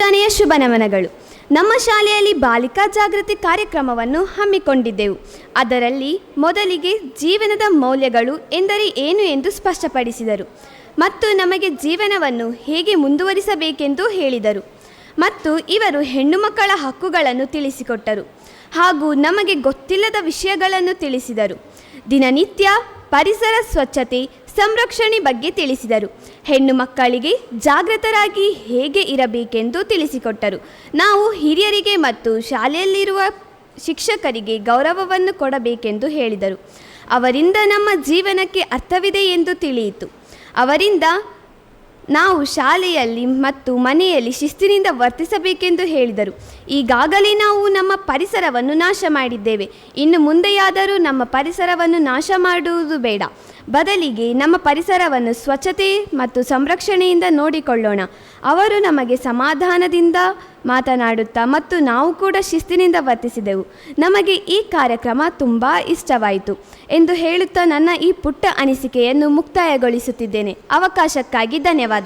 ಮುಂಜಾನೆಯ ಶುಭ ನಮನಗಳು. ನಮ್ಮ ಶಾಲೆಯಲ್ಲಿ ಬಾಲಿಕಾ ಜಾಗೃತಿ ಕಾರ್ಯಕ್ರಮವನ್ನು ಹಮ್ಮಿಕೊಂಡಿದ್ದೆವು. ಅದರಲ್ಲಿ ಮೊದಲಿಗೆ ಜೀವನದ ಮೌಲ್ಯಗಳು ಎಂದರೆ ಏನು ಎಂದು ಸ್ಪಷ್ಟಪಡಿಸಿದರು ಮತ್ತು ನಮಗೆ ಜೀವನವನ್ನು ಹೇಗೆ ಮುಂದುವರಿಸಬೇಕೆಂದು ಹೇಳಿದರು. ಮತ್ತು ಇವರು ಹೆಣ್ಣು ಮಕ್ಕಳ ಹಕ್ಕುಗಳನ್ನು ತಿಳಿಸಿಕೊಟ್ಟರು ಹಾಗೂ ನಮಗೆ ಗೊತ್ತಿಲ್ಲದ ವಿಷಯಗಳನ್ನು ತಿಳಿಸಿದರು. ದಿನನಿತ್ಯ ಪರಿಸರ ಸ್ವಚ್ಛತೆ ಸಂರಕ್ಷಣೆ ಬಗ್ಗೆ ತಿಳಿಸಿದರು. ಹೆಣ್ಣು ಮಕ್ಕಳಿಗೆ ಜಾಗೃತರಾಗಿ ಹೇಗೆ ಇರಬೇಕೆಂದು ತಿಳಿಸಿಕೊಟ್ಟರು. ನಾವು ಹಿರಿಯರಿಗೆ ಮತ್ತು ಶಾಲೆಯಲ್ಲಿರುವ ಶಿಕ್ಷಕರಿಗೆ ಗೌರವವನ್ನು ಕೊಡಬೇಕೆಂದು ಹೇಳಿದರು. ಅವರಿಂದ ನಮ್ಮ ಜೀವನಕ್ಕೆ ಅರ್ಥವಿದೆ ಎಂದು ತಿಳಿಯಿತು. ಅವರಿಂದ ನಾವು ಶಾಲೆಯಲ್ಲಿ ಮತ್ತು ಮನೆಯಲ್ಲಿ ಶಿಸ್ತಿನಿಂದ ವರ್ತಿಸಬೇಕೆಂದು ಹೇಳಿದರು. ಈಗಾಗಲೇ ನಾವು ನಮ್ಮ ಪರಿಸರವನ್ನು ನಾಶ ಮಾಡಿದ್ದೇವೆ. ಇನ್ನು ಮುಂದೆಯಾದರೂ ನಮ್ಮ ಪರಿಸರವನ್ನು ನಾಶ ಮಾಡುವುದು ಬೇಡ. ಬದಲಿಗೆ ನಮ್ಮ ಪರಿಸರವನ್ನು ಸ್ವಚ್ಛತೆ ಮತ್ತು ಸಂರಕ್ಷಣೆಯಿಂದ ನೋಡಿಕೊಳ್ಳೋಣ. ಅವರು ನಮಗೆ ಸಮಾಧಾನದಿಂದ ಮಾತನಾಡುತ್ತಾ ಮತ್ತು ನಾವು ಕೂಡ ಶಿಸ್ತಿನಿಂದ ವರ್ತಿಸಿದೆವು. ನಮಗೆ ಈ ಕಾರ್ಯಕ್ರಮ ತುಂಬ ಇಷ್ಟವಾಯಿತು ಎಂದು ಹೇಳುತ್ತಾ ನನ್ನ ಈ ಪುಟ್ಟ ಅನಿಸಿಕೆಯನ್ನು ಮುಕ್ತಾಯಗೊಳಿಸುತ್ತಿದ್ದೇನೆ. ಅವಕಾಶಕ್ಕಾಗಿ ಧನ್ಯವಾದಗಳು.